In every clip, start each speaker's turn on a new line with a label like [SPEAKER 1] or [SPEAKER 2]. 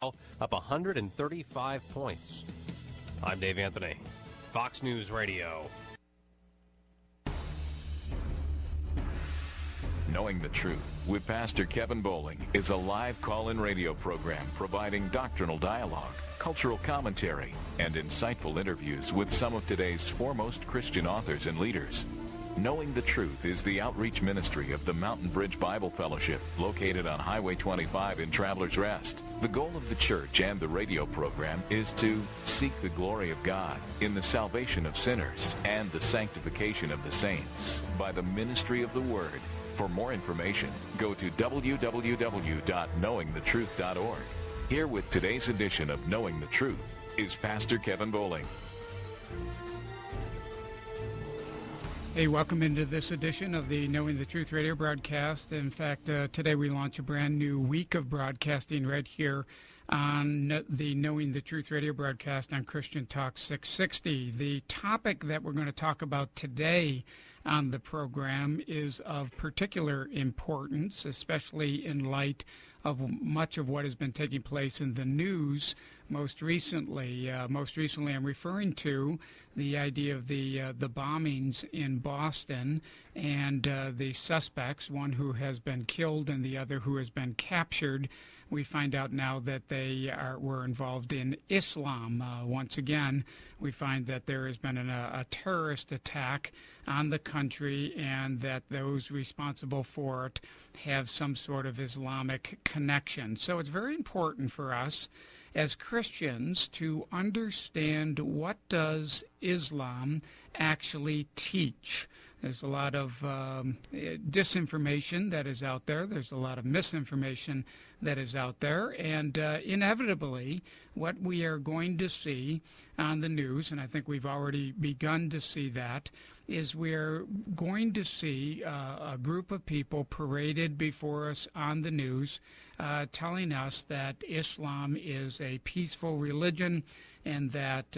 [SPEAKER 1] up 135 points. I'm Dave Anthony, Fox News Radio.
[SPEAKER 2] Knowing the Truth with Pastor Kevin Bowling is a live call-in radio program providing doctrinal dialogue, cultural commentary, and insightful interviews with some of today's foremost Christian authors and leaders. Knowing the Truth is the outreach ministry of the Mountain Bridge Bible Fellowship, located on Highway 25 in Travelers Rest. The goal of the church and the radio program is to seek the glory of God in the salvation of sinners and the sanctification of the saints by the ministry of the Word. For more information, go to www.knowingthetruth.org. Here with today's edition of Knowing the Truth is Pastor Kevin Bowling.
[SPEAKER 3] Hey, welcome into this edition of the Knowing the Truth radio broadcast. In fact, today we launch a brand new week of broadcasting right here on the Knowing the Truth radio broadcast on Christian Talk 660. The topic that we're going to talk about today on the program is of particular importance, especially in light of much of what has been taking place in the news most recently. Most recently, I'm referring to the idea of the bombings in Boston and the suspects, one who has been killed and the other who has been captured. We find out now that they were involved in Islam. Once again, we find that there has been a terrorist attack on the country and that those responsible for it have some sort of Islamic connection. So it's very important for us as Christians to understand what does Islam actually teach. There's a lot of disinformation that is out there. There's a lot of misinformation that is out there. And inevitably, what we are going to see on the news, and I think we've already begun to see that, is we're going to see a group of people paraded before us on the news telling us that Islam is a peaceful religion and that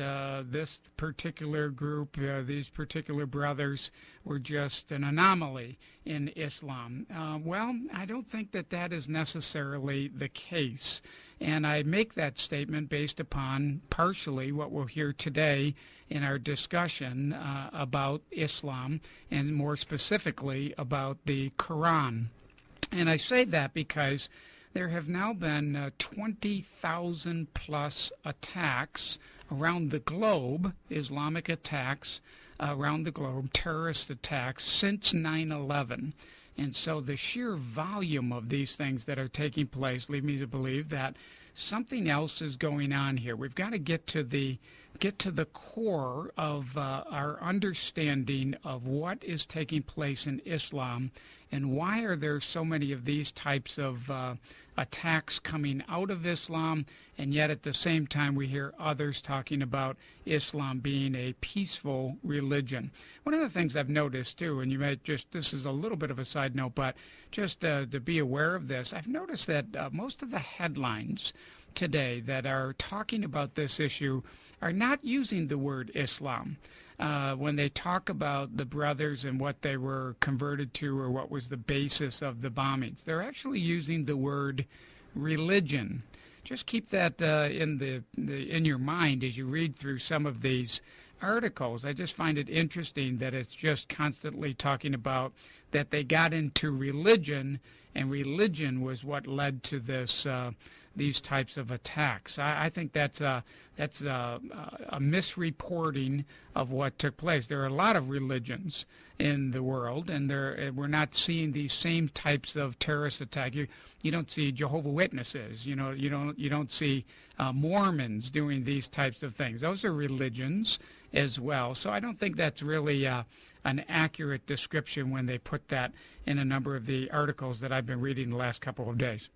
[SPEAKER 3] this particular group, these particular brothers, were just an anomaly in Islam. Well, I don't think that that is necessarily the case. And I make that statement based upon partially what we'll hear today in our discussion about Islam, and more specifically about the Quran. And I say that because there have now been 20,000 plus attacks around the globe, Islamic attacks around the globe, terrorist attacks since 9/11. And so the sheer volume of these things that are taking place lead me to believe that something else is going on here. We've got to get to the core of our understanding of what is taking place in Islam and why are there so many of these types of attacks coming out of Islam, and yet at the same time we hear others talking about Islam being a peaceful religion. One of the things I've noticed too, and you might just, this is a little bit of a side note, but just to be aware of this, I've noticed that most of the headlines today that are talking about this issue are not using the word Islam. When they talk about the brothers and what they were converted to or what was the basis of the bombings, they're actually using the word religion. Just keep that in your mind as you read through some of these articles. I just find it interesting that it's just constantly talking about that they got into religion, and religion was what led to this these types of attacks. I think that's a misreporting of what took place. There are a lot of religions in the world, and we're not seeing these same types of terrorist attacks. You don't see Jehovah's Witnesses. You don't see Mormons doing these types of things. Those are religions as well. So I don't think that's really an accurate description when they put that in a number of the articles that I've been reading the last couple of days.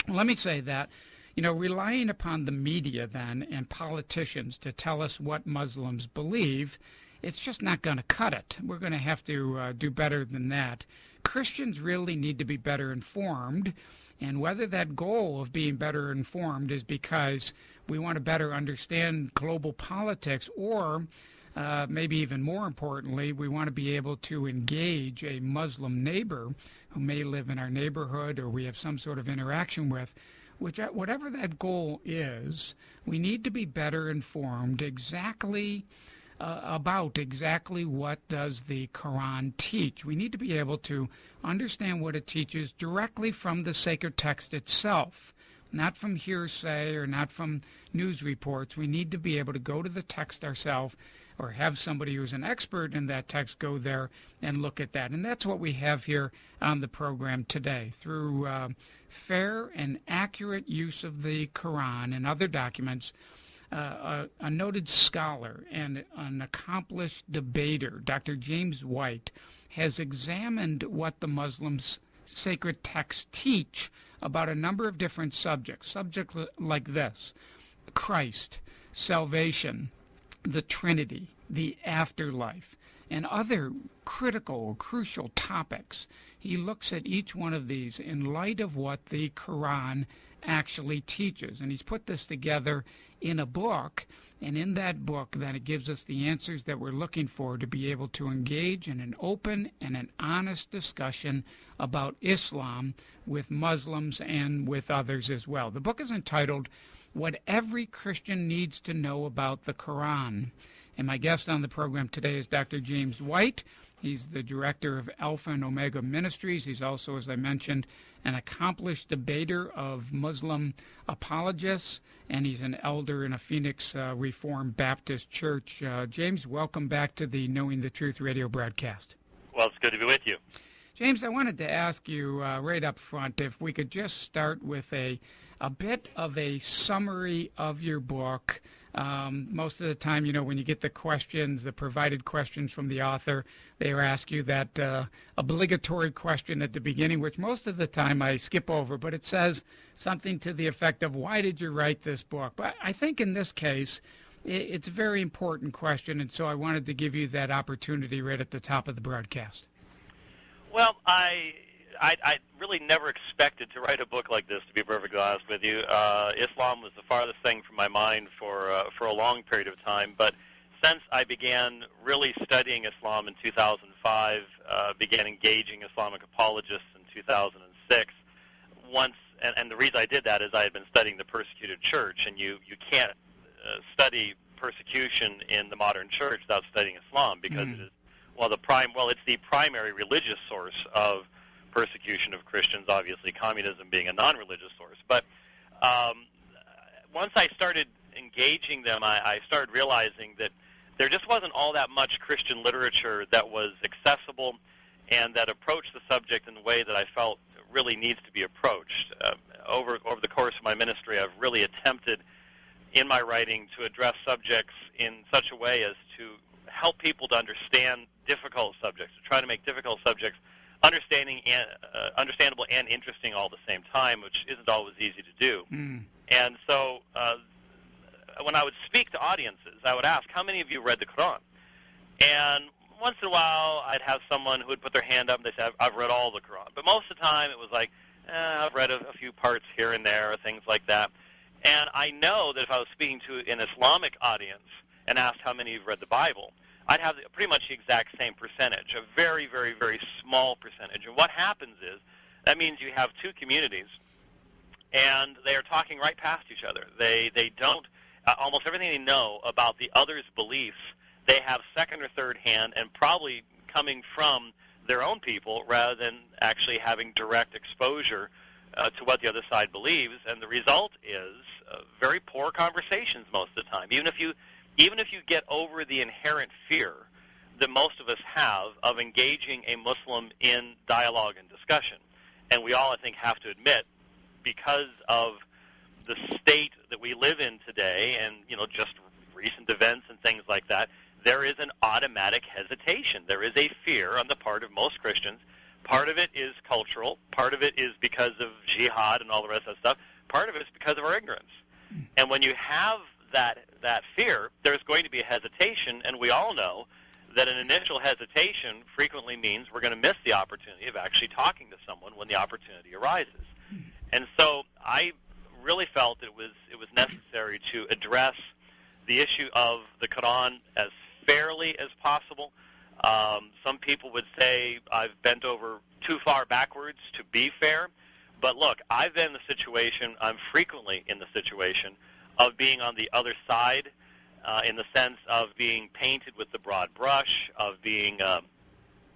[SPEAKER 3] Let me say that, relying upon the media then and politicians to tell us what Muslims believe, it's just not going to cut it. We're going to have to do better than that. Christians really need to be better informed, and whether that goal of being better informed is because we want to better understand global politics, or maybe even more importantly, we want to be able to engage a Muslim neighbor who may live in our neighborhood or we have some sort of interaction with. whatever that goal is, we need to be better informed about exactly what does the Quran teach. We need to be able to understand what it teaches directly from the sacred text itself, not from hearsay or not from news reports. We need to be able to go to the text ourselves or have somebody who's an expert in that text go there and look at that. And that's what we have here on the program today. Through fair and accurate use of the Quran and other documents, a noted scholar and an accomplished debater, Dr. James White, has examined what the Muslims' sacred texts teach about a number of different subjects like this: Christ, salvation, the Trinity, the afterlife, and other critical, crucial topics. He looks at each one of these in light of what the Quran actually teaches, and he's put this together in a book, and in that book then it gives us the answers that we're looking for to be able to engage in an open and an honest discussion about Islam with Muslims and with others as well. The book is entitled What Every Christian Needs to Know About the Quran. And my guest on the program today is Dr. James White. He's the director of Alpha and Omega Ministries. He's also, as I mentioned, an accomplished debater of Muslim apologists, and he's an elder in a Phoenix Reformed Baptist church. James, welcome back to the Knowing the Truth radio broadcast.
[SPEAKER 4] Well, it's good to be with you.
[SPEAKER 3] James, I wanted to ask you right up front if we could just start with a bit of a summary of your book. Most of the time, when you get the questions, the provided questions from the author, they ask you that obligatory question at the beginning, which most of the time I skip over, but it says something to the effect of, why did you write this book? But I think in this case, it's a very important question, and so I wanted to give you that opportunity right at the top of the broadcast.
[SPEAKER 4] Well, I really never expected to write a book like this, to be perfectly honest with you. Islam was the farthest thing from my mind for a long period of time, but since I began really studying Islam in 2005, began engaging Islamic apologists in 2006, and the reason I did that is I had been studying the persecuted church, and you can't study persecution in the modern church without studying Islam, because it is it's the primary religious source of persecution of Christians, obviously communism being a non-religious source. But once I started engaging them, I started realizing that there just wasn't all that much Christian literature that was accessible and that approached the subject in the way that I felt really needs to be approached. Over the course of my ministry, I've really attempted in my writing to address subjects in such a way as to help people to understand difficult subjects, to try to make difficult subjects understandable and interesting all at the same time, which isn't always easy to do. And so when I would speak to audiences, I would ask, how many of you read the Quran? And once in a while, I'd have someone who would put their hand up and they say, I've read all the Quran. But most of the time, it was like, I've read a few parts here and there, or things like that. And I know that if I was speaking to an Islamic audience and asked how many have read the Bible, I'd have pretty much the exact same percentage, a very, very, very small percentage. And what happens is that means you have two communities, and they are talking right past each other. They don't, almost everything they know about the other's beliefs, they have second or third hand and probably coming from their own people rather than actually having direct exposure to what the other side believes. And the result is very poor conversations most of the time. Even if you get over the inherent fear that most of us have of engaging a Muslim in dialogue and discussion, and we all, I think, have to admit, because of the state that we live in today and, just recent events and things like that, there is an automatic hesitation. There is a fear on the part of most Christians. Part of it is cultural. Part of it is because of jihad and all the rest of that stuff. Part of it is because of our ignorance. And when you have that fear, there's going to be a hesitation, and we all know that an initial hesitation frequently means we're going to miss the opportunity of actually talking to someone when the opportunity arises. And so I really felt it was necessary to address the issue of the Quran as fairly as possible. Some people would say I've bent over too far backwards to be fair, But look, I've been in the situation, I'm frequently in the situation of being on the other side, in the sense of being painted with the broad brush, of being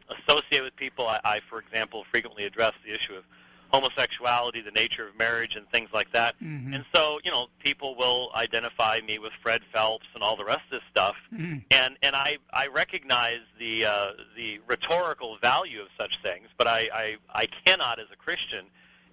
[SPEAKER 4] associated with people. I, for example, frequently address the issue of homosexuality, the nature of marriage, and things like that.
[SPEAKER 3] Mm-hmm.
[SPEAKER 4] And so, people will identify me with Fred Phelps and all the rest of this stuff.
[SPEAKER 3] Mm-hmm.
[SPEAKER 4] And I recognize the rhetorical value of such things, but I cannot, as a Christian,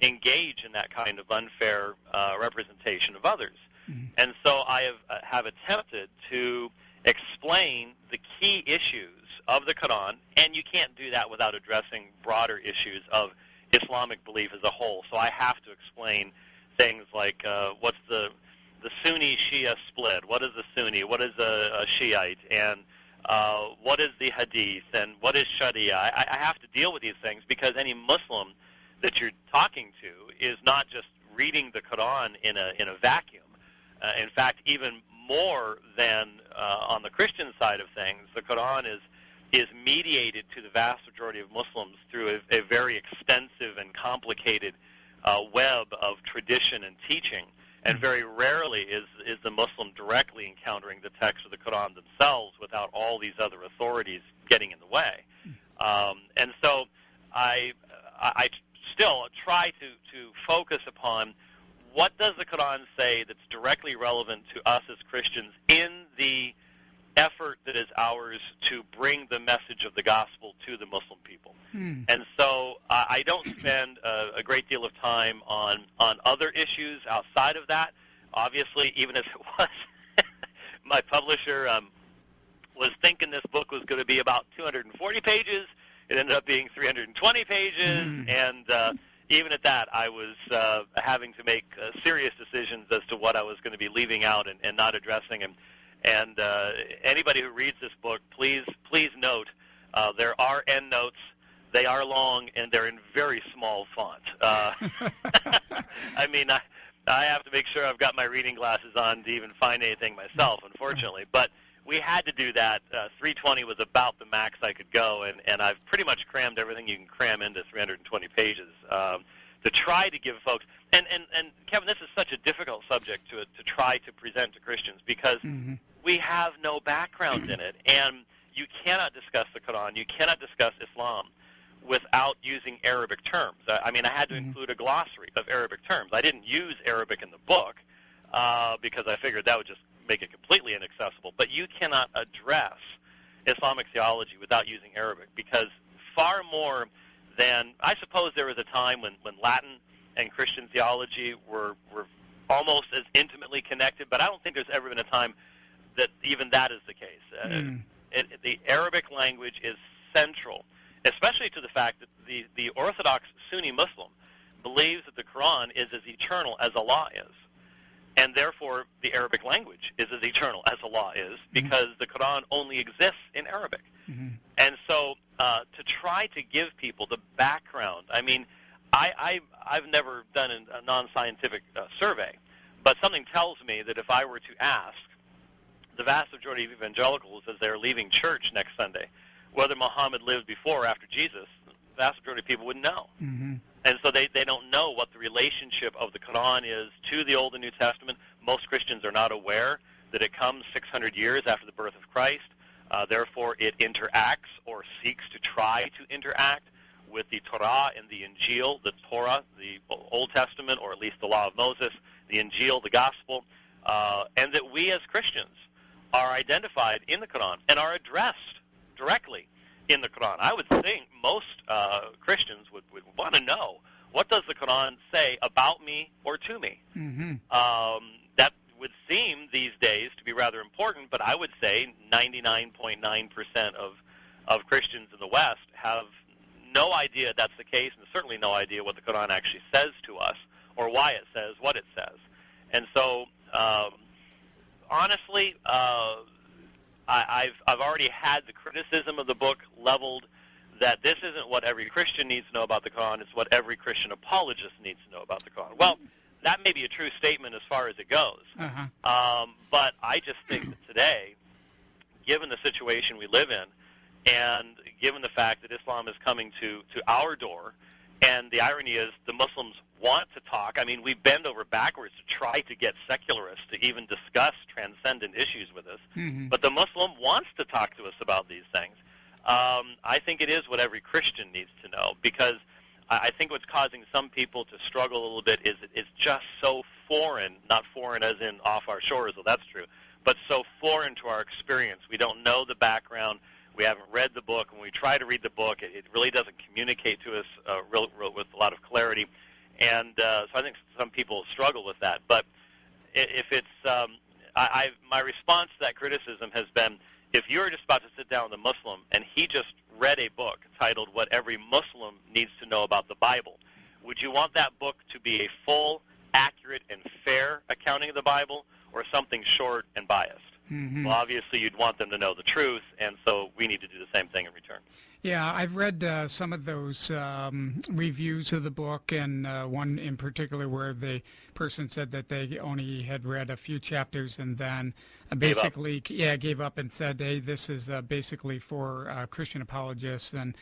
[SPEAKER 4] engage in that kind of unfair representation of others.
[SPEAKER 3] Mm-hmm.
[SPEAKER 4] And so I have attempted to explain the key issues of the Quran, and you can't do that without addressing broader issues of Islamic belief as a whole. So I have to explain things like what's the Sunni-Shia split, what is a Sunni, what is a Shiite, and what is the Hadith, and what is Sharia. I have to deal with these things because any Muslim that you're talking to is not just reading the Quran in a vacuum. In fact, even more than on the Christian side of things, the Quran is mediated to the vast majority of Muslims through a very extensive and complicated web of tradition and teaching. And very rarely is the Muslim directly encountering the text of the Quran themselves without all these other authorities getting in the way. And so I still try to focus upon what does the Quran say that's directly relevant to us as Christians in the effort that is ours to bring the message of the gospel to the Muslim people. And so I don't spend a great deal of time on other issues outside of that. Obviously, even as it was, my publisher was thinking this book was going to be about 240 pages. It ended up being 320 pages, and even at that, I was having to make serious decisions as to what I was going to be leaving out and not addressing. And anybody who reads this book, please note there are endnotes. They are long, and they're in very small font. I mean, I have to make sure I've got my reading glasses on to even find anything myself, unfortunately. But we had to do that. 320 was about the max I could go, and I've pretty much crammed everything you can cram into 320 pages to try to give folks. And Kevin, this is such a difficult subject to try to present to Christians because we have no background in it, and you cannot discuss the Quran, you cannot discuss Islam without using Arabic terms. I mean, I had to include a glossary of Arabic terms. I didn't use Arabic in the book because I figured that would just make it completely inaccessible. But you cannot address Islamic theology without using Arabic because far more than, I suppose there was a time when Latin and Christian theology were almost as intimately connected, but I don't think there's ever been a time that even that is the case. The Arabic language is central, especially to the fact that the Orthodox Sunni Muslim believes that the Quran is as eternal as Allah is. And therefore, the Arabic language is as eternal as Allah is because the Quran only exists in Arabic. And so to try to give people the background, I mean, I've never done a non-scientific survey, but something tells me that if I were to ask the vast majority of evangelicals as they're leaving church next Sunday whether Muhammad lived before or after Jesus, the vast majority of people wouldn't know. And so they don't know what the relationship of the Quran is to the Old and New Testament. Most Christians are not aware that it comes 600 years after the birth of Christ. Therefore, it interacts or seeks to try to interact with the Torah and the Injil, the Torah, the Old Testament, or at least the Law of Moses, the Injil, the Gospel, and that we as Christians are identified in the Quran and are addressed directly in the Quran. I would think most Christians would want to know, what does the Quran say about me or to me? That would seem these days to be rather important, but I would say 99.9% of Christians in the West have no idea that's the case, and certainly no idea what the Quran actually says to us or why it says what it says. And so, honestly, I've already had the criticism of the book leveled that this isn't what every Christian needs to know about the Quran, it's what every Christian apologist needs to know about the Quran. Well, that may be a true statement as far as it goes, but I just think that today, given the situation we live in, and given the fact that Islam is coming to our door, and the irony is the Muslims want to talk. I mean, we bend over backwards to try to get secularists to even discuss transcendent issues with us.
[SPEAKER 3] Mm-hmm.
[SPEAKER 4] But the Muslim wants to talk to us about these things. I think it is what every Christian needs to know, because I think what's causing some people to struggle a little bit is it's just so foreign, not foreign as in off our shores, well, that's true, but so foreign to our experience. We don't know the background. We haven't read the book. When we try to read the book, it really doesn't communicate to us with a lot of clarity. And so I think some people struggle with that. But if it's my response to that criticism has been, if you're just about to sit down with a Muslim and he just read a book titled What Every Muslim Needs to Know About the Bible, would you want that book to be a full, accurate, and fair accounting of the Bible, or something short and biased?
[SPEAKER 3] Mm-hmm.
[SPEAKER 4] Well, obviously you'd want them to know the truth, and so we need to do the same thing in return.
[SPEAKER 3] Yeah, I've read some of those reviews of the book, and one in particular where the person said that they only had read a few chapters and then basically gave up and said, hey, this is basically for Christian apologists and,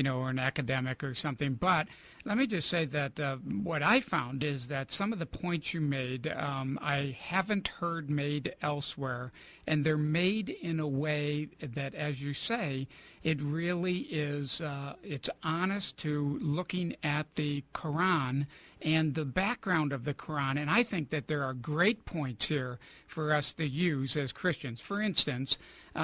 [SPEAKER 3] or an academic or something. But let me just say that what I found is that some of the points you made I haven't heard made elsewhere, and they're made in a way that, as you say, it really is, it's honest to looking at the Quran and the background of the Quran. And I think that there are great points here for us to use as Christians. For instance,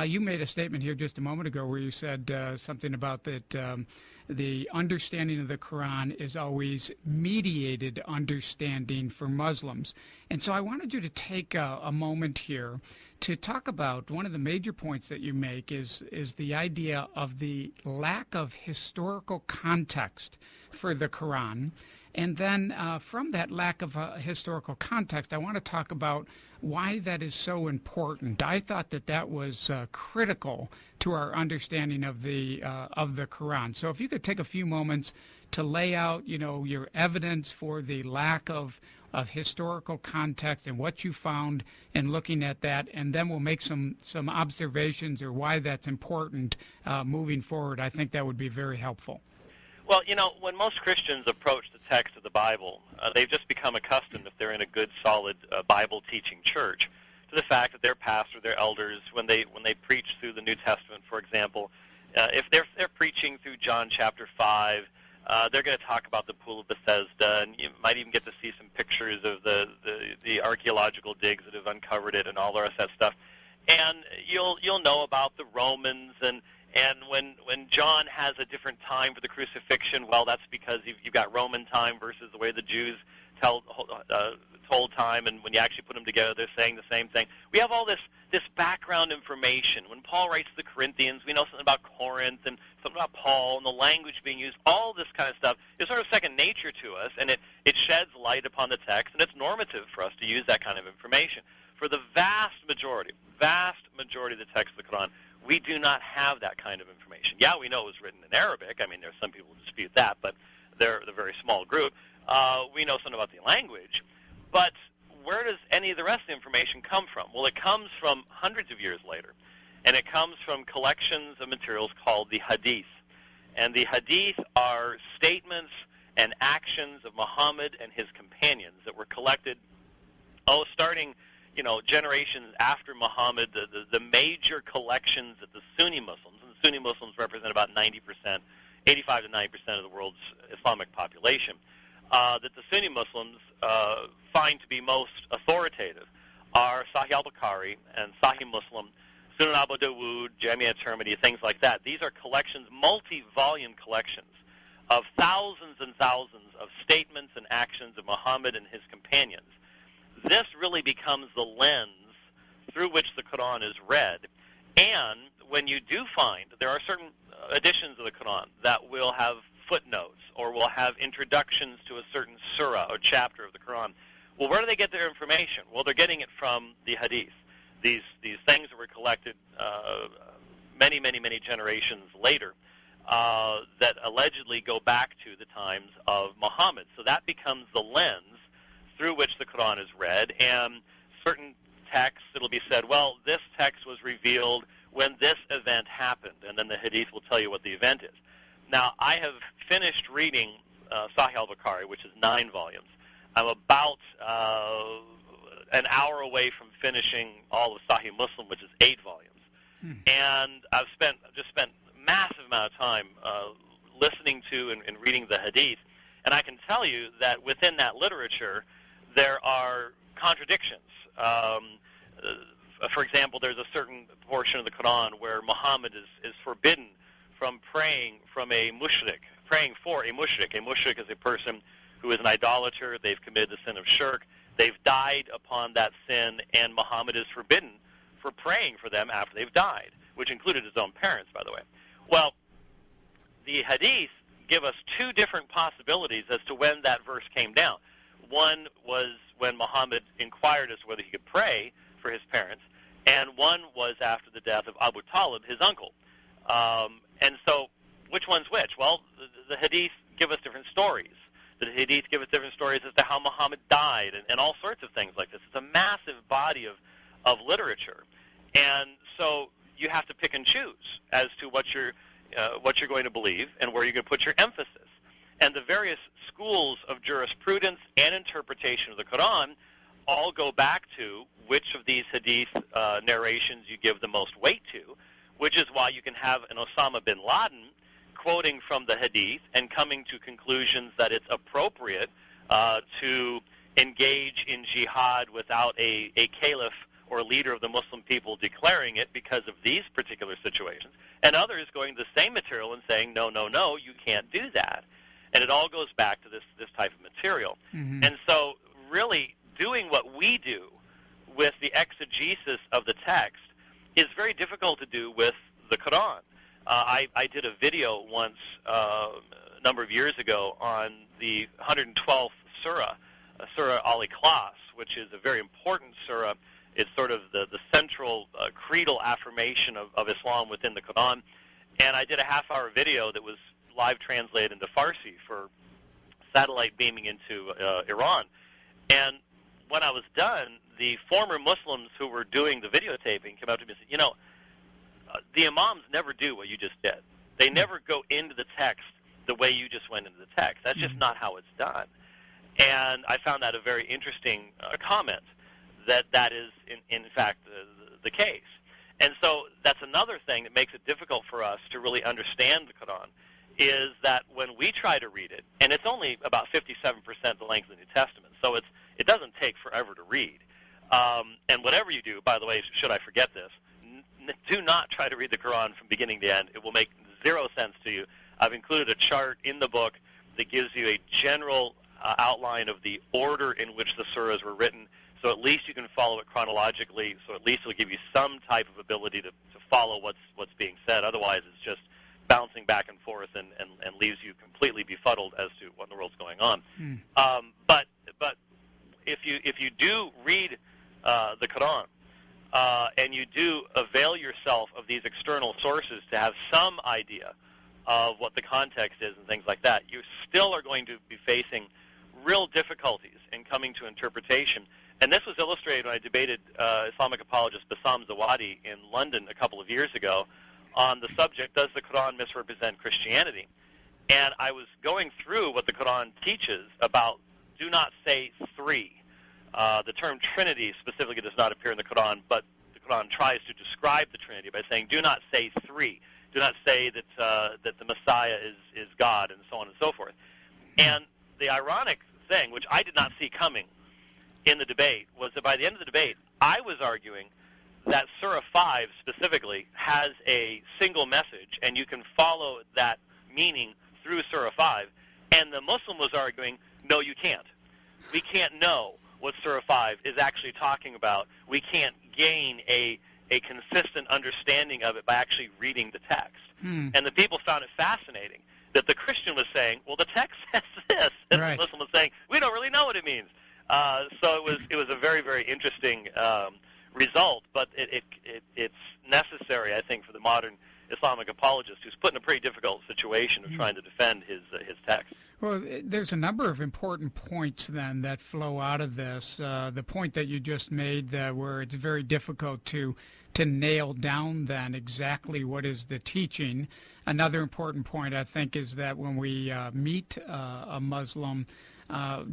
[SPEAKER 3] you made a statement here just a moment ago where you said something about that the understanding of the Quran is always mediated understanding for Muslims. And so I wanted you to take a moment here to talk about one of the major points that you make is the idea of the lack of historical context for the Quran. And then from that lack of historical context, I want to talk about why that is so important. I thought that was critical to our understanding of the Quran. So if you could take a few moments to lay out, your evidence for the lack of historical context and what you found in looking at that, and then we'll make some observations or why that's important moving forward. I think that would be very helpful.
[SPEAKER 4] Well, when most Christians approach the text of the Bible, they've just become accustomed, if they're in a good, solid Bible-teaching church, to the fact that their pastor, their elders, when they preach through the New Testament, for example, if they're preaching through John chapter 5, they're going to talk about the Pool of Bethesda, and you might even get to see some pictures of the archaeological digs that have uncovered it and all the rest of that stuff. And you'll know about the Romans, and when John has a different time for the crucifixion, well, that's because you've got Roman time versus the way the Jews told time, and when you actually put them together, they're saying the same thing. We have all this background information. When Paul writes to the Corinthians, we know something about Corinth and something about Paul and the language being used. All this kind of stuff is sort of second nature to us, and it sheds light upon the text, and it's normative for us to use that kind of information. For the vast majority of the text of the Quran, we do not have that kind of information. Yeah, we know it was written in Arabic. I mean, there's some people who dispute that, but they're the very small group. We know something about the language, but where does any of the rest of the information come from? Well, it comes from hundreds of years later, and it comes from collections of materials called the Hadith. And the Hadith are statements and actions of Muhammad and his companions that were collected, starting generations after Muhammad, the major collections that the Sunni Muslims, and the Sunni Muslims represent about 90%, 85 to 90% of the world's Islamic population, that the Sunni Muslims find to be most authoritative are Sahih al-Bukhari and Sahih Muslim, Sunan Abu Dawud, Jami' at-Tirmidhi, things like that. These are collections, multi-volume collections of thousands and thousands of statements and actions of Muhammad and his companions. This really becomes the lens through which the Quran is read. And when you do find, there are certain editions of the Quran that will have footnotes or will have introductions to a certain surah or chapter of the Quran. Well, where do they get their information? Well, they're getting it from the Hadith. These things that were collected many, many, many generations later that allegedly go back to the times of Muhammad. So that becomes the lens through which the Quran is read, and certain texts, it'll be said, well, this text was revealed when this event happened, and then the Hadith will tell you what the event is. Now, I have finished reading Sahih al-Bukhari, which is 9 volumes. I'm about an hour away from finishing all of Sahih Muslim, which is 8 volumes. And I've just spent a massive amount of time listening to and reading the Hadith. And I can tell you that within that literature, there are contradictions. For example, there's a certain portion of the Quran where Muhammad is forbidden from praying from a mushrik, praying for a mushrik. A mushrik is a person who is an idolater. They've committed the sin of shirk. They've died upon that sin, and Muhammad is forbidden for praying for them after they've died, which included his own parents, by the way. Well, the Hadith give us 2 different possibilities as to when that verse came down. One was when Muhammad inquired as to whether he could pray for his parents, and one was after the death of Abu Talib, his uncle. And so, which one's which? Well, the Hadith give us different stories. The Hadith give us different stories as to how Muhammad died and all sorts of things like this. It's a massive body of literature. And so you have to pick and choose as to what you're going to believe and where you're going to put your emphasis. And the various schools of jurisprudence and interpretation of the Quran all go back to which of these Hadith narrations you give the most weight to, which is why you can have an Osama bin Laden quoting from the Hadith and coming to conclusions that it's appropriate to engage in jihad without a caliph or leader of the Muslim people declaring it because of these particular situations, and others going to the same material and saying, no, no, no, you can't do that. And it all goes back to this type of material. Mm-hmm. And so really doing what we do with the exegesis of the text is very difficult to do with the Quran. I did a video once a number of years ago on the 112th surah, Surah Al-Ikhlas, which is a very important surah. It's sort of the central creedal affirmation of Islam within the Quran. And I did a half-hour video that was live translated into Farsi for satellite beaming into Iran. And when I was done, the former Muslims who were doing the videotaping came up to me and said, you know, the imams never do what you just did. They never go into the text the way you just went into the text. That's just not how it's done. And I found that a very interesting comment, that is, in fact, the case. And so that's another thing that makes it difficult for us to really understand the Quran, is that when we try to read it, and it's only about 57% the length of the New Testament, so it doesn't take forever to read. And whatever you do, by the way, should I forget this, do not try to read the Quran from beginning to end. It will make zero sense to you. I've included a chart in the book that gives you a general outline of the order in which the surahs were written, so at least you can follow it chronologically, so at least it'll give you some type of ability to follow what's being said. Otherwise, it's just bouncing back and forth and leaves you completely befuddled as to what in the world's going on. But if you do read the Quran, and you do avail yourself of these external sources to have some idea of what the context is and things like that, you still are going to be facing real difficulties in coming to interpretation. And this was illustrated when I debated Islamic apologist Bassam Zawadi in London a couple of years ago on the subject, does the Quran misrepresent Christianity? And I was going through what the Quran teaches about do not say three. The term Trinity specifically does not appear in the Quran, but the Quran tries to describe the Trinity by saying, do not say three. Do not say that the Messiah is God, and so on and so forth. And the ironic thing, which I did not see coming in the debate, was that by the end of the debate, I was arguing that Surah 5 specifically has a single message, and you can follow that meaning through Surah 5. And the Muslim was arguing, no, you can't. We can't know what Surah 5 is actually talking about. We can't gain a consistent understanding of it by actually reading the text. And the people found it fascinating that the Christian was saying, well, the text says this, and the Muslim was saying, we don't really know what it means. So it was a very, very interesting result, but it's necessary, I think, for the modern Islamic apologist who's put in a pretty difficult situation of trying to defend his text.
[SPEAKER 3] Well, there's a number of important points then that flow out of this. The point that you just made, where it's very difficult to nail down then exactly what is the teaching. Another important point, I think, is that when we meet a Muslim,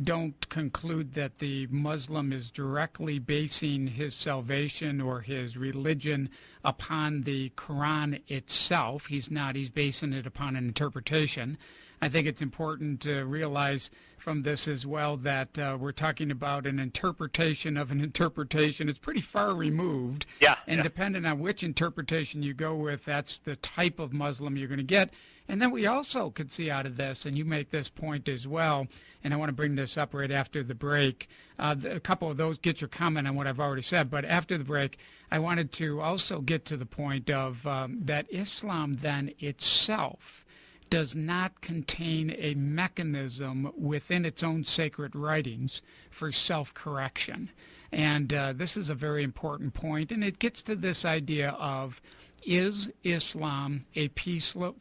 [SPEAKER 3] don't conclude that the Muslim is directly basing his salvation or his religion upon the Quran itself. He's not. He's basing it upon an interpretation. I think it's important to realize from this as well that we're talking about an interpretation of an interpretation. It's pretty far removed.
[SPEAKER 4] Yeah.
[SPEAKER 3] And depending on which interpretation you go with, that's the type of Muslim you're going to get. And then we also could see out of this, and you make this point as well, and I want to bring this up right after the break. A couple of those, get your comment on what I've already said, but after the break, I wanted to also get to the point of that Islam then itself does not contain a mechanism within its own sacred writings for self-correction. And this is a very important point, and it gets to this idea of, is Islam a peaceful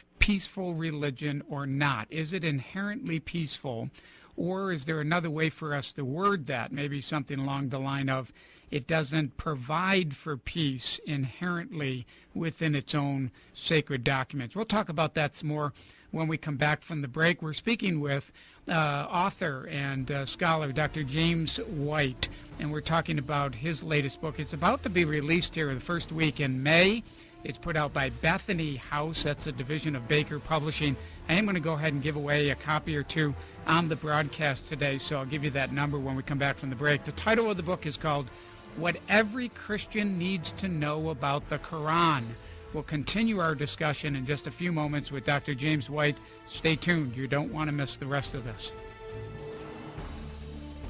[SPEAKER 3] religion or not? Is it inherently peaceful, or is there another way for us to word that? Maybe something along the line of, it doesn't provide for peace inherently within its own sacred documents. We'll talk about that some more when we come back from the break. We're speaking with author and scholar Dr. James White, and we're talking about his latest book. It's about to be released here the first week in May. It's put out by Bethany House. That's a division of Baker Publishing. I am going to go ahead and give away a copy or two on the broadcast today, so I'll give you that number when we come back from the break. The title of the book is called What Every Christian Needs to Know About the Quran. We'll continue our discussion in just a few moments with Dr. James White. Stay tuned. You don't want to miss the rest of this.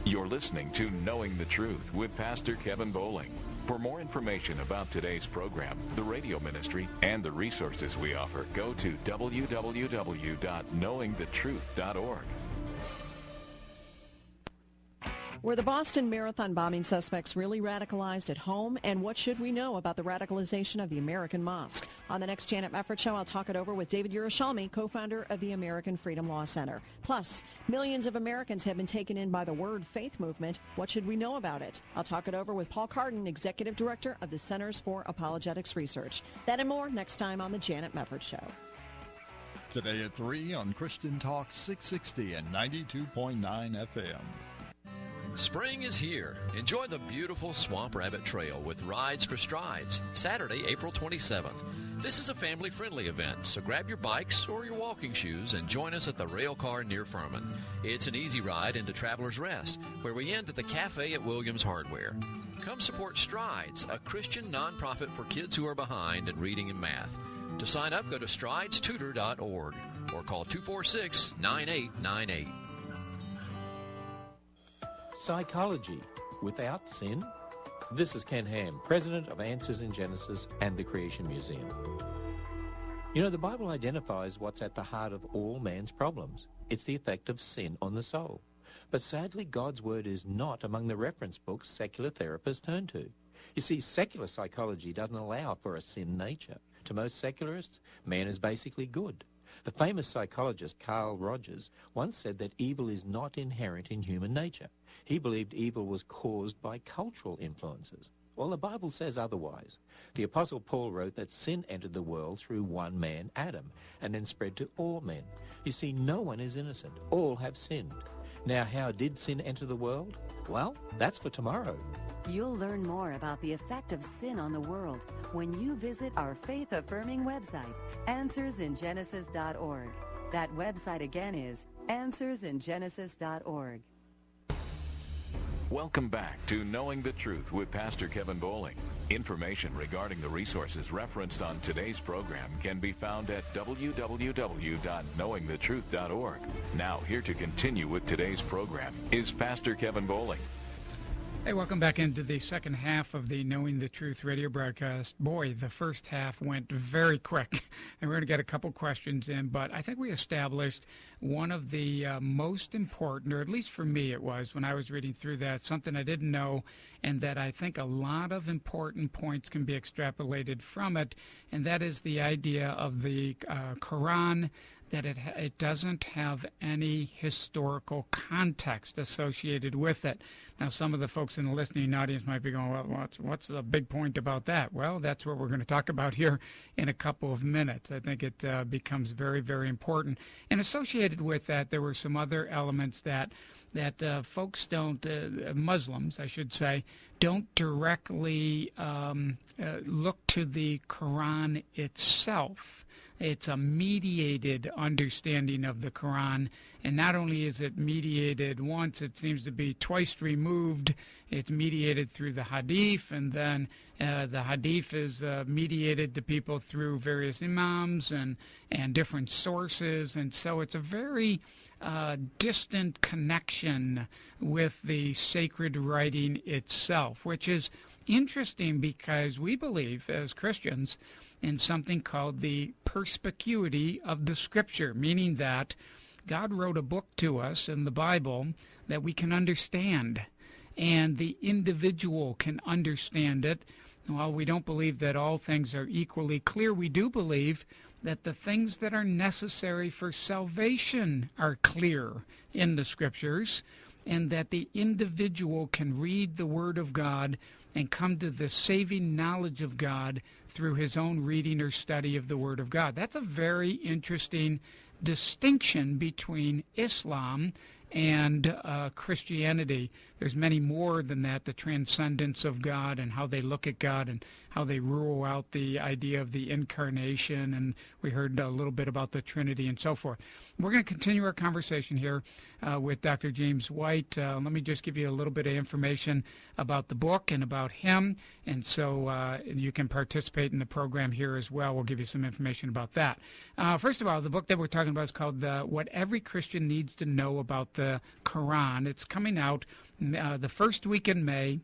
[SPEAKER 2] You're listening to Knowing the Truth with Pastor Kevin Bowling. For more information about today's program, the radio ministry, and the resources we offer, go to www.knowingthetruth.org.
[SPEAKER 5] Were the Boston Marathon bombing suspects really radicalized at home? And what should we know about the radicalization of the American mosque? On the next Janet Mefford Show, I'll talk it over with David Yerushalmi, co-founder of the American Freedom Law Center. Plus, millions of Americans have been taken in by the Word Faith movement. What should we know about it? I'll talk it over with Paul Carden, executive director of the Centers for Apologetics Research. That and more next time on the Janet Mefford Show.
[SPEAKER 6] Today at 3 on Christian Talk 660 and 92.9 FM.
[SPEAKER 7] Spring is here. Enjoy the beautiful Swamp Rabbit Trail with Rides for Strides, Saturday, April 27th. This is a family-friendly event, so grab your bikes or your walking shoes and join us at the rail car near Furman. It's an easy ride into Traveler's Rest, where we end at the Cafe at Williams Hardware. Come support Strides, a Christian nonprofit for kids who are behind in reading and math. To sign up, go to stridestutor.org or call 246-9898.
[SPEAKER 8] Psychology without sin? This is Ken Ham, president of Answers in Genesis and the Creation Museum. You know, the Bible identifies what's at the heart of all man's problems. It's the effect of sin on the soul. But sadly, God's word is not among the reference books secular therapists turn to. You see, secular psychology doesn't allow for a sin nature. To most secularists, man is basically good. The famous psychologist Carl Rogers once said that evil is not inherent in human nature. He believed evil was caused by cultural influences. Well, the Bible says otherwise. The Apostle Paul wrote that sin entered the world through one man, Adam, and then spread to all men. You see, no one is innocent. All have sinned. Now, how did sin enter the world? Well, that's for tomorrow.
[SPEAKER 9] You'll learn more about the effect of sin on the world when you visit our faith-affirming website, AnswersInGenesis.org. That website again is AnswersInGenesis.org.
[SPEAKER 2] Welcome back to Knowing the Truth with Pastor Kevin Bowling. Information regarding the resources referenced on today's program can be found at www.knowingthetruth.org. Now, here to continue with today's program is Pastor Kevin Bowling.
[SPEAKER 3] Hey, welcome back into the second half of the Knowing the Truth radio broadcast. Boy, the first half went very quick, and we're going to get a couple questions in, but I think we established one of the most important, or at least for me it was when I was reading through that, something I didn't know, and that I think a lot of important points can be extrapolated from it, and that is the idea of the Quran, that it doesn't have any historical context associated with it. Now, some of the folks in the listening audience might be going, well, what's the big point about that? Well, that's what we're going to talk about here in a couple of minutes. I think it becomes very, very important. And associated with that, there were some other elements that folks don't, Muslims, I should say, don't directly look to the Quran itself. It's a mediated understanding of the Quran, and not only is it mediated once, it seems to be twice removed. It's mediated through the Hadith, and then the Hadith is mediated to people through various imams and different sources, and so it's a very distant connection with the sacred writing itself, which is interesting because we believe as Christians in something called the perspicuity of the Scripture, meaning that God wrote a book to us in the Bible that we can understand, and the individual can understand it. While we don't believe that all things are equally clear, we do believe that the things that are necessary for salvation are clear in the Scriptures, and that the individual can read the Word of God and come to the saving knowledge of God through his own reading or study of the Word of God. That's a very interesting distinction between Islam and Christianity. There's many more than that, the transcendence of God and how they look at God and how they rule out the idea of the incarnation, and we heard a little bit about the Trinity and so forth. We're going to continue our conversation here with Dr. James White. Let me just give you a little bit of information about the book and about him, and so you can participate in the program here as well. We'll give you some information about that. First of all, the book that we're talking about is called What Every Christian Needs to Know About the Quran. It's coming out the first week in May.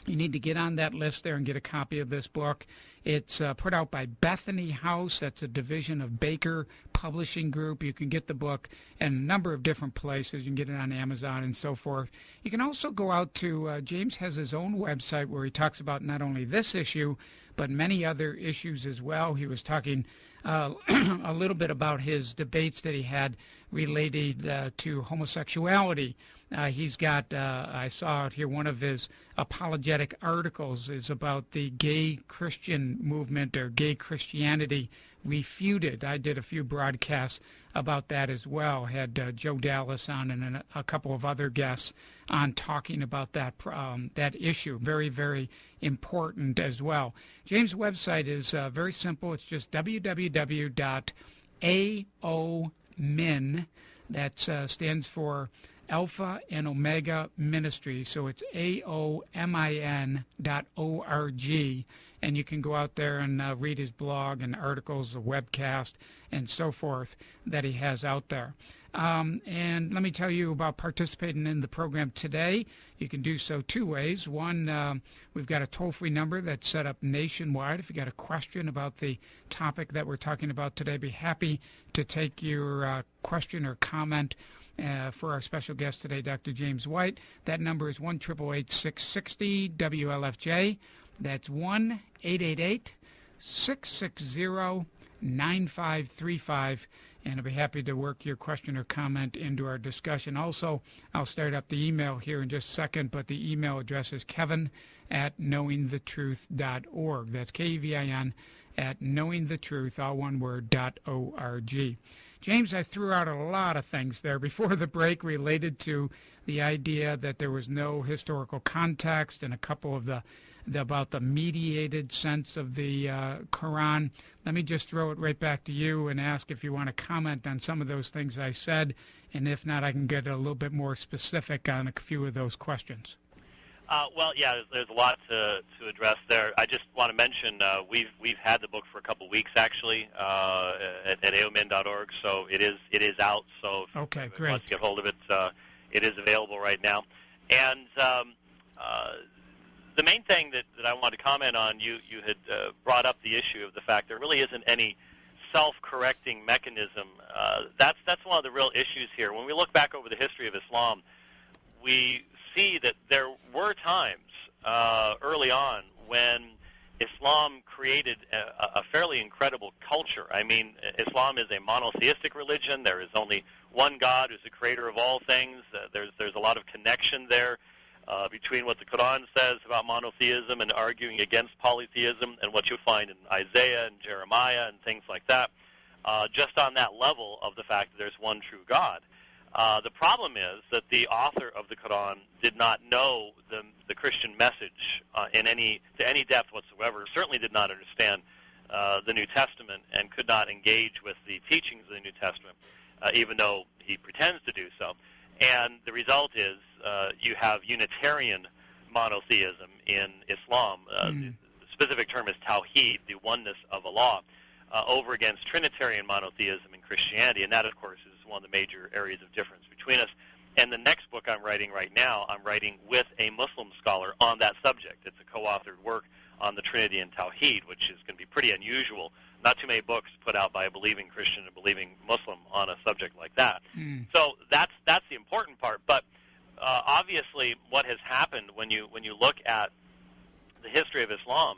[SPEAKER 3] You need to get on that list there and get a copy of this book. It's put out by Bethany House. That's a division of Baker Publishing Group. You can get the book in a number of different places. You can get it on Amazon and so forth. You can also go out to, James has his own website where he talks about not only this issue, but many other issues as well. He was talking a little bit about his debates that he had related to homosexuality. He's got, I saw out here, one of his apologetic articles is about the gay Christian movement or gay Christianity refuted. I did a few broadcasts about that as well. Had Joe Dallas on and a couple of other guests on talking about that that issue. Very, very important as well. James' website is very simple. It's just www.aomin. That stands for Alpha and Omega Ministry, so it's AOMIN.org, and you can go out there and read his blog and articles, a webcast, and so forth that he has out there. And let me tell you about participating in the program today. You can do so two ways. One, we've got a toll-free number that's set up nationwide. If you got a question about the topic that we're talking about today, be happy to take your question or comment for our special guest today, Dr. James White. That number is 1-888-660-WLFJ. That's 1-888-660-9535. And I'll be happy to work your question or comment into our discussion. Also, I'll start up the email here in just a second, but the email address is kevin@knowingthetruth.org. That's Kevin at knowingthetruth, all one word, .org. James, I threw out a lot of things there before the break related to the idea that there was no historical context and a couple of about the mediated sense of the Quran. Let me just throw it right back to you and ask if you want to comment on some of those things I said, and if not, I can get a little bit more specific on a few of those questions.
[SPEAKER 4] Well, yeah, there's a lot to address there. I just want to mention we've had the book for a couple weeks actually at aomin.org, so it is out. So if
[SPEAKER 3] okay,
[SPEAKER 4] you
[SPEAKER 3] great.
[SPEAKER 4] want to get hold of it, it is available right now. And the main thing that I wanted to comment on, you had brought up the issue of the fact there really isn't any self-correcting mechanism. That's one of the real issues here. When we look back over the history of Islam, we see that there were times early on when Islam created a fairly incredible culture. I mean, Islam is a monotheistic religion. There is only one God who's the creator of all things. There's a lot of connection there between what the Quran says about monotheism and arguing against polytheism and what you find in Isaiah and Jeremiah and things like that, just on that level of the fact that there's one true God. The problem is that the author of the Quran did not know the Christian message to any depth whatsoever, certainly did not understand the New Testament and could not engage with the teachings of the New Testament, even though he pretends to do so. And the result is you have Unitarian monotheism in Islam. The specific term is Tawheed, the oneness of Allah, over against Trinitarian monotheism in Christianity. And that, of course, is one of the major areas of difference between us. And the next book I'm writing right now, I'm writing with a Muslim scholar on that subject. It's a co-authored work on the Trinity and Tawheed, which is going to be pretty unusual. Not too many books put out by a believing Christian and a believing Muslim on a subject like that. So that's the important part. But obviously, what has happened when you look at the history of Islam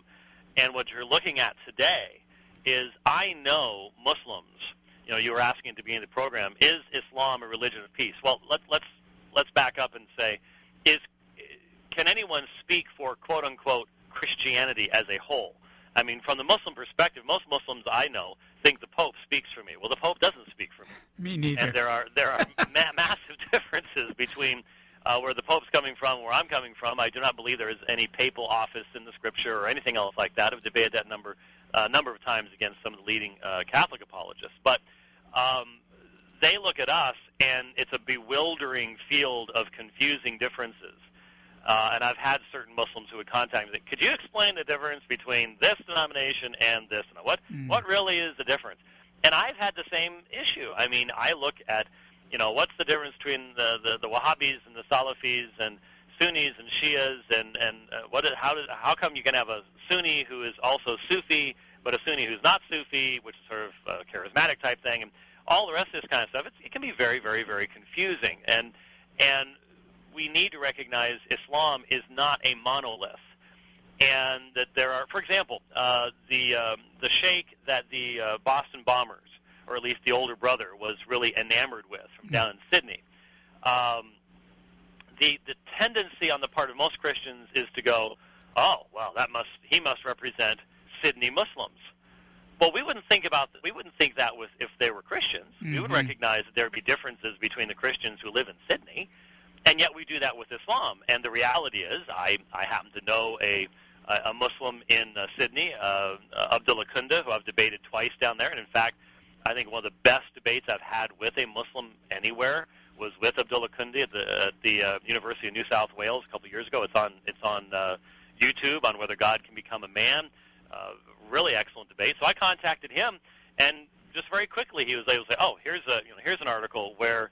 [SPEAKER 4] and what you're looking at today is, I know Muslims. You know, you were asking at the beginning of the program, is Islam a religion of peace? Well, let's back up and say, can anyone speak for quote unquote Christianity as a whole? I mean, from the Muslim perspective, most Muslims I know think the Pope speaks for me. Well, the Pope doesn't speak for me.
[SPEAKER 3] Me neither.
[SPEAKER 4] And there are massive differences between where the Pope's coming from, where I'm coming from. I do not believe there is any papal office in the Scripture or anything else like that. I've debated that number of times against some of the leading Catholic apologists. But they look at us, and it's a bewildering field of confusing differences. And I've had certain Muslims who would contact me, could you explain the difference between this denomination and this? What really is the difference? And I've had the same issue. I mean, I look at, what's the difference between the Wahhabis and the Salafis and Sunnis and Shias, and how come you can have a Sunni who is also Sufi, but a Sunni who's not Sufi, which is sort of a charismatic type thing, and all the rest of this kind of stuff. It can be very, very, very confusing. And we need to recognize Islam is not a monolith, and that there are, for example, the sheikh that the Boston bombers, or at least the older brother, was really enamored with from down in Sydney. The tendency on the part of most Christians is to go, oh, well, he must represent Sydney Muslims. Well, we wouldn't think that was if they were Christians. We would recognize that there would be differences between the Christians who live in Sydney, and yet we do that with Islam. And the reality is, I happen to know a Muslim in Sydney, Abdullah Kunda, who I've debated twice down there. And in fact, I think one of the best debates I've had with a Muslim anywhere was with Abdullah Kunda at the University of New South Wales a couple of years ago. It's on YouTube on whether God can become a man. Really excellent debate. So I contacted him, and just very quickly he was able to say, "Oh, here's an article where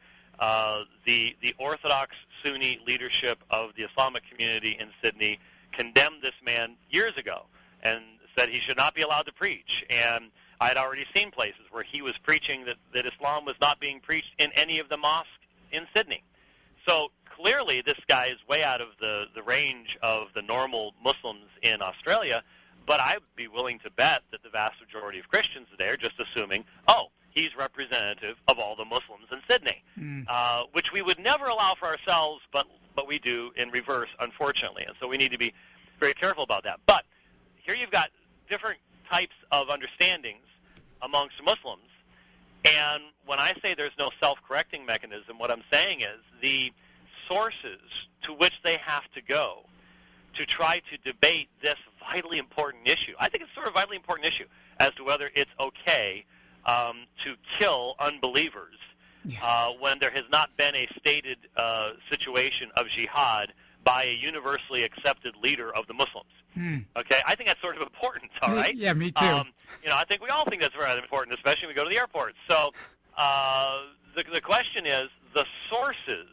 [SPEAKER 4] the Orthodox Sunni leadership of the Islamic community in Sydney condemned this man years ago and said he should not be allowed to preach." And I had already seen places where he was preaching that Islam was not being preached in any of the mosques in Sydney. So clearly this guy is way out of the range of the normal Muslims in Australia. But I'd be willing to bet that the vast majority of Christians today are just assuming, oh, he's representative of all the Muslims in Sydney, which we would never allow for ourselves, but we do in reverse, unfortunately. And so we need to be very careful about that. But here you've got different types of understandings amongst Muslims. And when I say there's no self-correcting mechanism, what I'm saying is the sources to which they have to go to try to debate this vitally important issue. I think it's sort of a vitally important issue as to whether it's okay to kill unbelievers when there has not been a stated situation of jihad by a universally accepted leader of the Muslims. Okay, I think that's sort of important, all right?
[SPEAKER 3] Yeah, me too.
[SPEAKER 4] I think we all think that's very important, especially when we go to the airport. So the question is the sources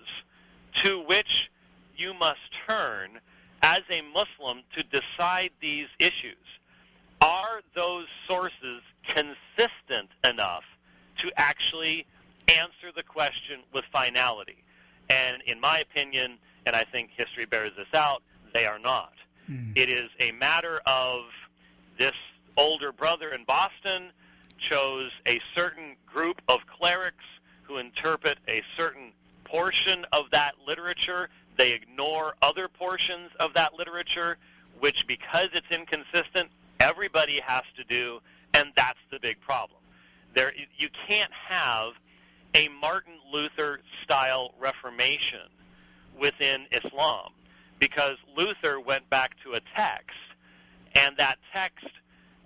[SPEAKER 4] to which you must turn as a Muslim to decide these issues. Are those sources consistent enough to actually answer the question with finality? And in my opinion, and I think history bears this out, they are not. It is a matter of this older brother in Boston chose a certain group of clerics who interpret a certain portion of that literature. They ignore other portions of that literature, which, because it's inconsistent, everybody has to do, and that's the big problem. You can't have a Martin Luther-style Reformation within Islam, because Luther went back to a text, and that text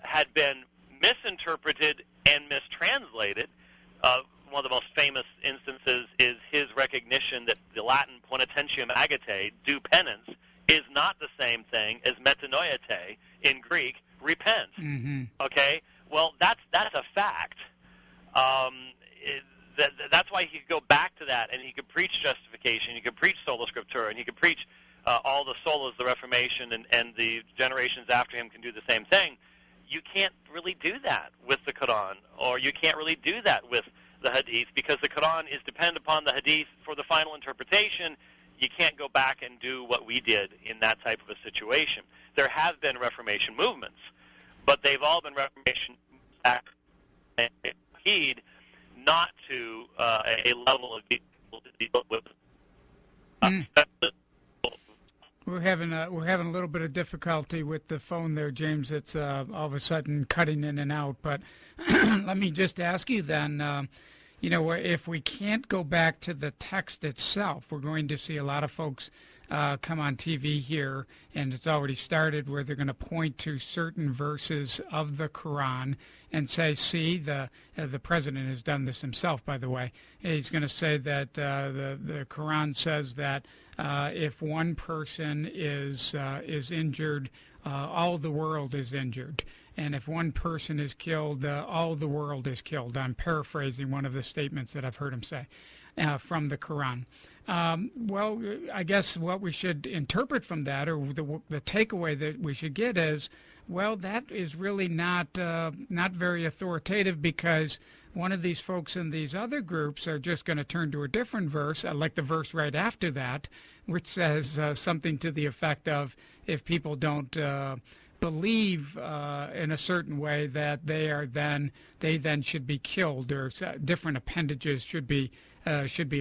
[SPEAKER 4] had been misinterpreted and mistranslated. One of the most famous instances is his recognition that the Latin penitentium agate, do penance, is not the same thing as metanoiete in Greek, repent.
[SPEAKER 3] Mm-hmm.
[SPEAKER 4] Okay? Well, that's a fact. That's why he could go back to that, and he could preach justification, he could preach sola scriptura, and he could preach all the solas, the Reformation, and the generations after him can do the same thing. You can't really do that with the Quran, or you can't really do that with the Hadith, because the Quran is dependent upon the Hadith for the final interpretation. You can't go back and do what we did in that type of a situation. There have been Reformation movements, but they've all been Reformation heed, not to a level of people to deal with.
[SPEAKER 3] We're having a little bit of difficulty with the phone there, James. It's all of a sudden cutting in and out. But let me just ask you then, if we can't go back to the text itself, we're going to see a lot of folks come on TV here, and it's already started, where they're going to point to certain verses of the Quran and say, see, the president has done this himself, by the way. He's going to say that the Quran says that if one person is injured, all the world is injured. And if one person is killed, all the world is killed. I'm paraphrasing one of the statements that I've heard him say from the Quran. Well, I guess what we should interpret from that, or the takeaway that we should get is, well, that is really not very authoritative, because one of these folks in these other groups are just going to turn to a different verse, like the verse right after that, which says something to the effect of, if people don't believe in a certain way, that they then should be killed, or different appendages should be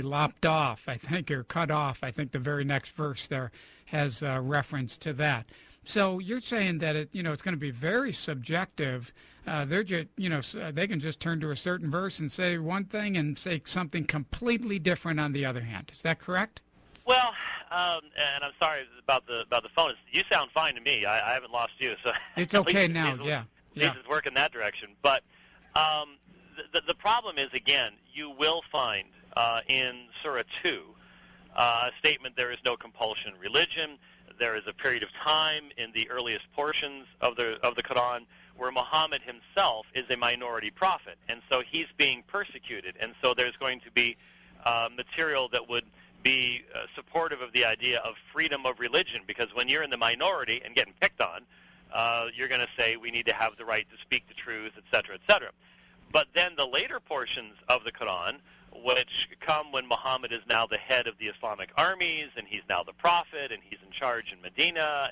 [SPEAKER 3] lopped off, I think, or cut off. I think the very next verse there has reference to that. So you're saying that it's going to be very subjective. They're just, they can just turn to a certain verse and say one thing and say something completely different on the other hand. Is that correct?
[SPEAKER 4] Well, and I'm sorry about the phone. You sound fine to me. I haven't lost you, so
[SPEAKER 3] it's okay now. At least
[SPEAKER 4] it's working that direction. But the problem is, again, you will find in Surah 2 a statement, there is no compulsion in religion. There is a period of time in the earliest portions of the Quran where Muhammad himself is a minority prophet, and so he's being persecuted. And so there's going to be material that would be supportive of the idea of freedom of religion, because when you're in the minority and getting picked on, you're going to say we need to have the right to speak the truth, etc., etc. But then the later portions of the Quran, which come when Muhammad is now the head of the Islamic armies, and he's now the prophet, and he's in charge in Medina,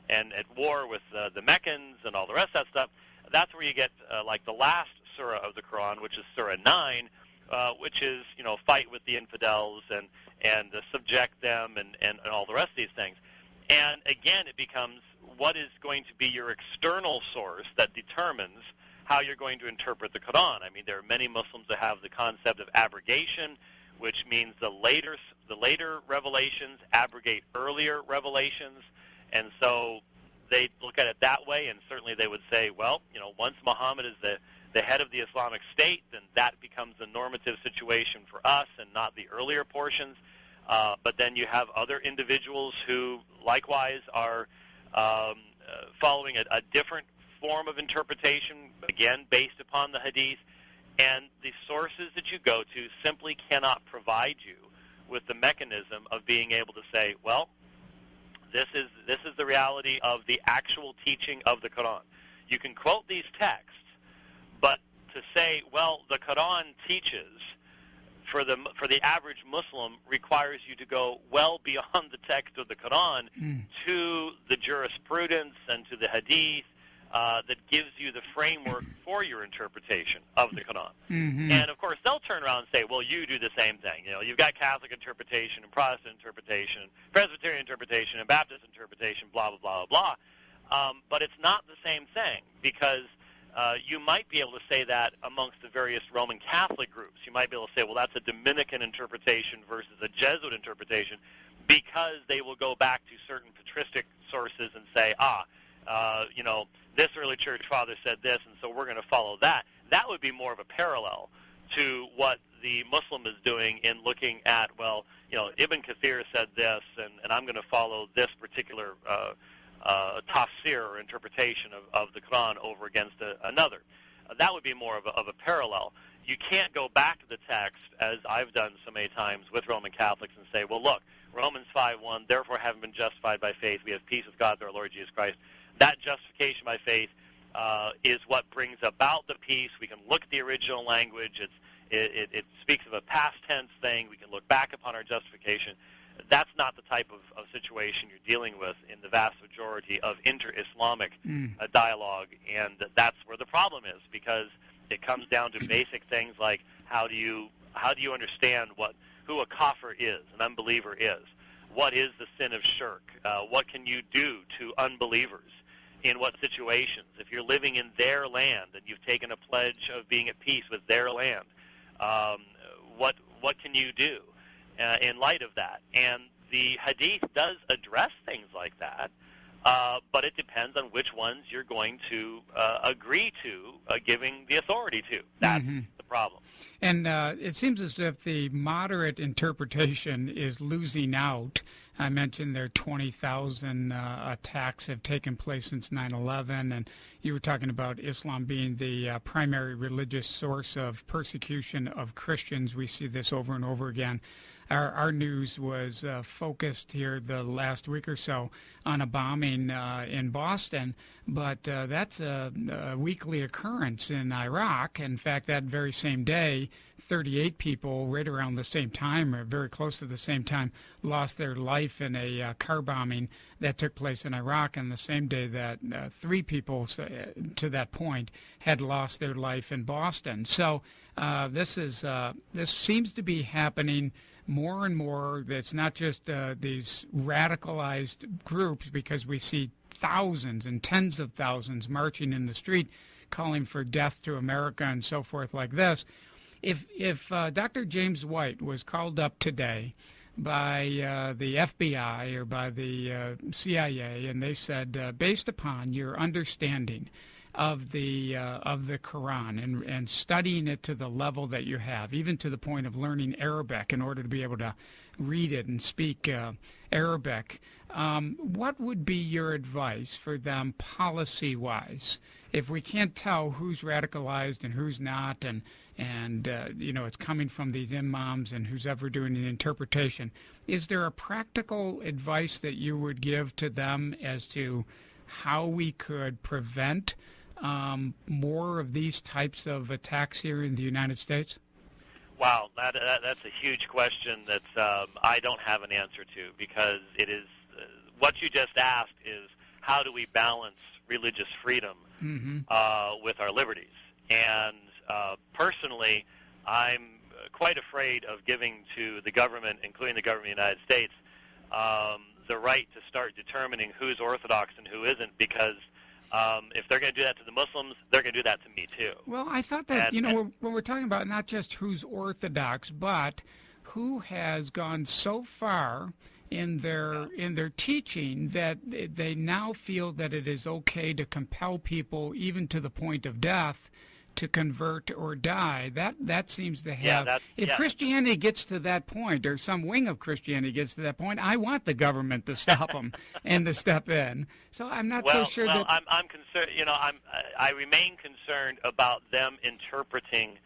[SPEAKER 4] and at war with the Meccans and all the rest of that stuff, that's where you get like the last surah of the Quran, which is Surah 9, which is, fight with the infidels and subject them and all the rest of these things. And again, it becomes what is going to be your external source that determines how you're going to interpret the Quran. I mean, there are many Muslims that have the concept of abrogation, which means the later revelations abrogate earlier revelations, and so they look at it that way, and certainly they would say, well, once Muhammad is the head of the Islamic State, then that becomes a normative situation for us and not the earlier portions. But then you have other individuals who likewise are following a different form of interpretation, again, based upon the Hadith, and the sources that you go to simply cannot provide you with the mechanism of being able to say, well, this is the reality of the actual teaching of the Quran. You can quote these texts, but to say, well, the Quran teaches, for the average Muslim, requires you to go well beyond the text of the Quran to the jurisprudence and to the Hadith, that gives you the framework for your interpretation of the Quran.
[SPEAKER 3] Mm-hmm.
[SPEAKER 4] And, of course, they'll turn around and say, well, you do the same thing. You know, you've got Catholic interpretation and Protestant interpretation, Presbyterian interpretation and Baptist interpretation, blah, blah, blah, blah, blah. But it's not the same thing, because you might be able to say that amongst the various Roman Catholic groups. You might be able to say, well, that's a Dominican interpretation versus a Jesuit interpretation, because they will go back to certain patristic sources and say, you know, this early church father said this, and so we're going to follow that. That would be more of a parallel to what the Muslim is doing in looking at, well, you know, Ibn Kathir said this, and I'm going to follow this particular tafsir or interpretation of the Quran over against another. That would be more of a parallel. You can't go back to the text, as I've done so many times with Roman Catholics, and say, well, look, Romans 5:1, therefore having been justified by faith, we have peace with God through our Lord Jesus Christ. That justification by faith is what brings about the peace. We can look at the original language. It speaks of a past tense thing. We can look back upon our justification. That's not the type of situation you're dealing with in the vast majority of inter-Islamic dialogue, and that's where the problem is, because it comes down to basic things like how do you understand who a kafir is, an unbeliever is. What is the sin of shirk? What can you do to unbelievers? In what situations? If you're living in their land and you've taken a pledge of being at peace with their land, what can you do in light of that? And the Hadith does address things like that, but it depends on which ones you're going to agree to giving the authority to. That's the problem.
[SPEAKER 3] And it seems as if the moderate interpretation is losing out. I mentioned there 20,000 attacks have taken place since 9/11, and you were talking about Islam being the primary religious source of persecution of Christians. We see this over and over again. Our news was focused here the last week or so on a bombing in Boston, but that's a weekly occurrence in Iraq. In fact, that very same day, 38 people right around the same time, or very close to the same time, lost their life in a car bombing that took place in Iraq, and the same day that 3 people to that point had lost their life in Boston. So this seems to be happening more and more. It's not just these radicalized groups, because we see thousands and tens of thousands marching in the street calling for death to America and so forth like this. If Dr. James White was called up today by the FBI or by the CIA, and they said, based upon your understanding of the Quran and studying it to the level that you have, even to the point of learning Arabic in order to be able to read it and speak Arabic, what would be your advice for them policy-wise? If we can't tell who's radicalized and who's not, and you know, it's coming from these imams and who's ever doing an interpretation, is there a practical advice that you would give to them as to how we could prevent more of these types of attacks here in the United States?
[SPEAKER 4] Wow, that's a huge question that I don't have an answer to, because it is what you just asked is how do we balance religious freedom with our liberties? And personally, I'm quite afraid of giving to the government, including the government of the United States, the right to start determining who's Orthodox and who isn't, because if they're going to do that to the Muslims, they're going to do that to me too.
[SPEAKER 3] Well, I thought that, when we're talking about not just who's Orthodox, but who has gone so far in their teaching that they now feel that it is okay to compel people, even to the point of death, to convert or die. That seems to have... If Christianity gets to that point, or some wing of Christianity gets to that point, I want the government to stop them and to step in. So I'm not so sure that...
[SPEAKER 4] I'm concerned. I remain concerned about them interpreting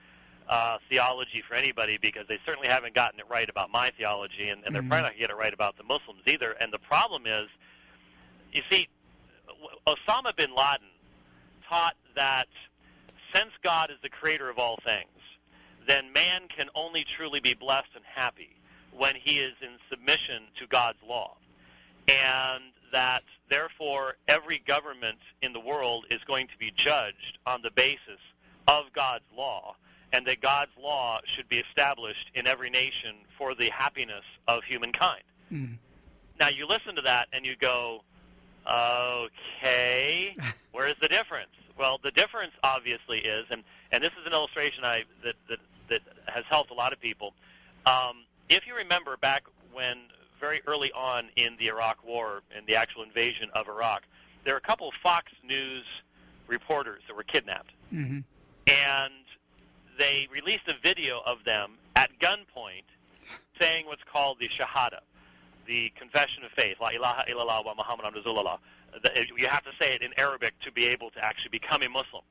[SPEAKER 4] theology for anybody, because they certainly haven't gotten it right about my theology, and they're probably not going to get it right about the Muslims either. And the problem is, you see, Osama bin Laden taught that since God is the creator of all things, then man can only truly be blessed and happy when he is in submission to God's law. And that therefore every government in the world is going to be judged on the basis of God's law, and that God's law should be established in every nation for the happiness of humankind. Now, you listen to that and you go, okay, where's the difference? Well, the difference obviously is, and this is an illustration that has helped a lot of people. If you remember back when very early on in the Iraq War, in the actual invasion of Iraq, there were a couple of Fox News reporters that were kidnapped. And they released a video of them at gunpoint saying what's called the Shahada, the confession of faith, La ilaha illallah wa Muhammadan Rasulullah. You have to say it in Arabic to be able to actually become a Muslim.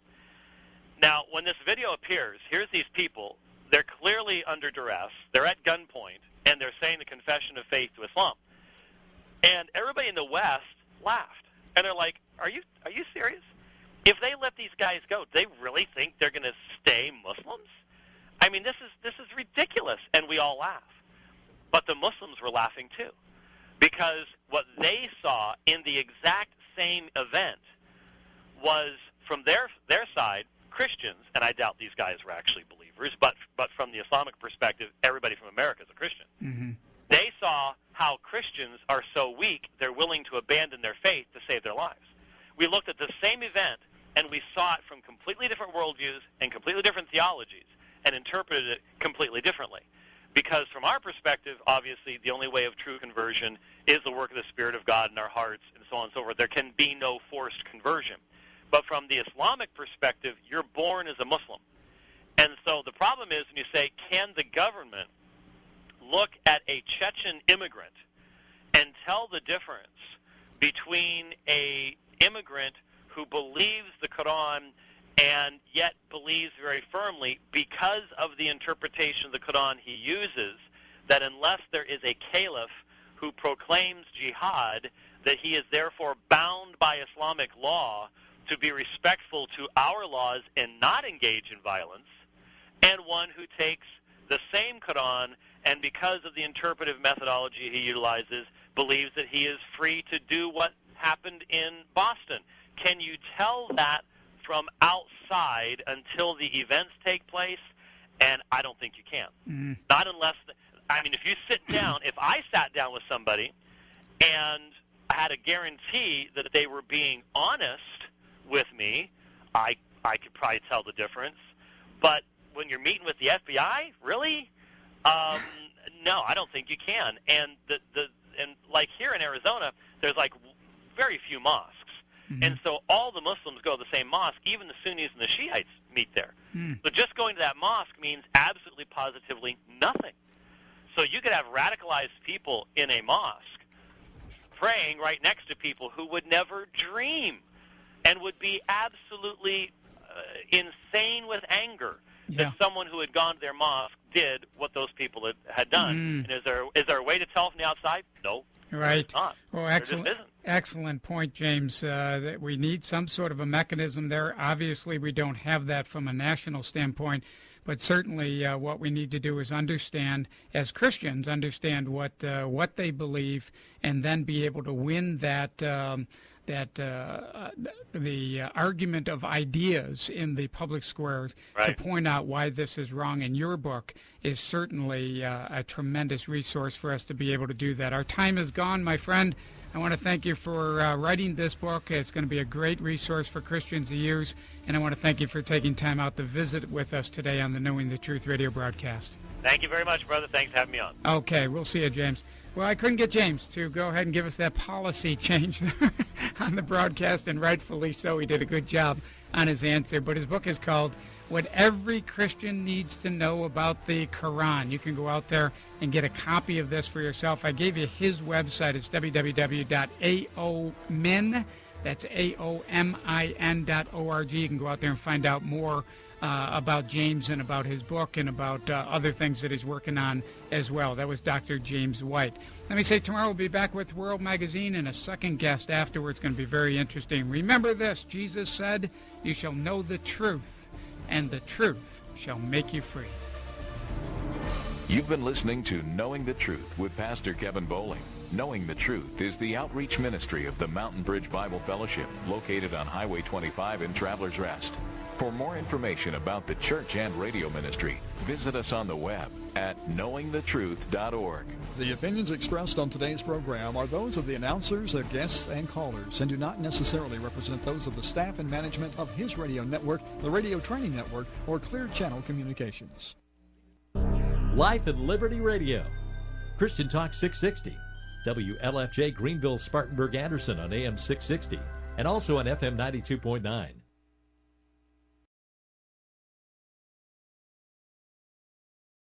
[SPEAKER 4] Now, when this video appears, here's these people. They're clearly under duress. They're at gunpoint, and they're saying the confession of faith to Islam. And everybody in the West laughed. And they're like, are you serious? If they let these guys go, do they really think they're going to stay Muslims? I mean, this is ridiculous. And we all laugh. But the Muslims were laughing too, because what they saw in the exact same event was, from their side, Christians, and I doubt these guys were actually believers, but from the Islamic perspective, everybody from America is a Christian. They saw how Christians are so weak, they're willing to abandon their faith to save their lives. We looked at the same event, and we saw it from completely different worldviews and completely different theologies, and interpreted it completely differently. Because from our perspective, obviously, the only way of true conversion is the work of the Spirit of God in our hearts, and so on and so forth. There can be no forced conversion. But from the Islamic perspective, you're born as a Muslim. And so the problem is when you say, can the government look at a Chechen immigrant and tell the difference between a immigrant who believes the Quran and yet believes very firmly, because of the interpretation of the Quran he uses, that unless there is a caliph who proclaims jihad, that he is therefore bound by Islamic law to be respectful to our laws and not engage in violence, and one who takes the same Quran and because of the interpretive methodology he utilizes, believes that he is free to do what happened in Boston. Can you tell that from outside until the events take place? And I don't think you can. Not unless, if you sit down, if I sat down with somebody and I had a guarantee that they were being honest with me, I could probably tell the difference. But when you're meeting with the FBI, really? No, I don't think you can. And and like here in Arizona, there's like very few mosques. And so all the Muslims go to the same mosque, even the Sunnis and the Shiites meet there. So just going to that mosque means absolutely positively nothing. So you could have radicalized people in a mosque praying right next to people who would never dream and would be absolutely insane with anger that someone who had gone to their mosque did what those people had done. And is there a way to tell from the outside? No.
[SPEAKER 3] Right.
[SPEAKER 4] Not.
[SPEAKER 3] Well, excellent point, James, that we need some sort of a mechanism there. Obviously, we don't have that from a national standpoint, but certainly what we need to do is understand, as Christians, understand what they believe, and then be able to win the argument of ideas in the public square to point out why this is wrong. And your book is certainly a tremendous resource for us to be able to do that. Our time is gone, my friend. I want to thank you for writing this book. It's going to be a great resource for Christians to use. And I want to thank you for taking time out to visit with us today on the Knowing the Truth radio broadcast.
[SPEAKER 4] Thank you very much, brother. Thanks for having me on.
[SPEAKER 3] Okay, we'll see you, James. Well, I couldn't get James to go ahead and give us that policy change on the broadcast, and rightfully so. He did a good job on his answer. But his book is called What Every Christian Needs to Know About the Quran. You can go out there and get a copy of this for yourself. I gave you his website. It's www.aomin. That's AOMIN.org. You can go out there and find out more about James and about his book and about other things that he's working on as well. That was Dr. James White. Let me say, tomorrow we'll be back with World Magazine and a second guest afterwards. It's going to be very interesting. Remember this, Jesus said, you shall know the truth, and the truth shall make you free.
[SPEAKER 2] You've been listening to Knowing the Truth with Pastor Kevin Bowling. Knowing the Truth is the outreach ministry of the Mountain Bridge Bible Fellowship, located on Highway 25 in Travelers Rest. For more information about the church and radio ministry, visit us on the web at knowingthetruth.org.
[SPEAKER 6] The opinions expressed on today's program are those of the announcers, their guests, and callers, and do not necessarily represent those of the staff and management of his radio network, the Radio Training Network, or Clear Channel Communications.
[SPEAKER 10] Life and Liberty Radio. Christian Talk 660. WLFJ Greenville, Spartanburg, Anderson on AM 660, and also on FM 92.9.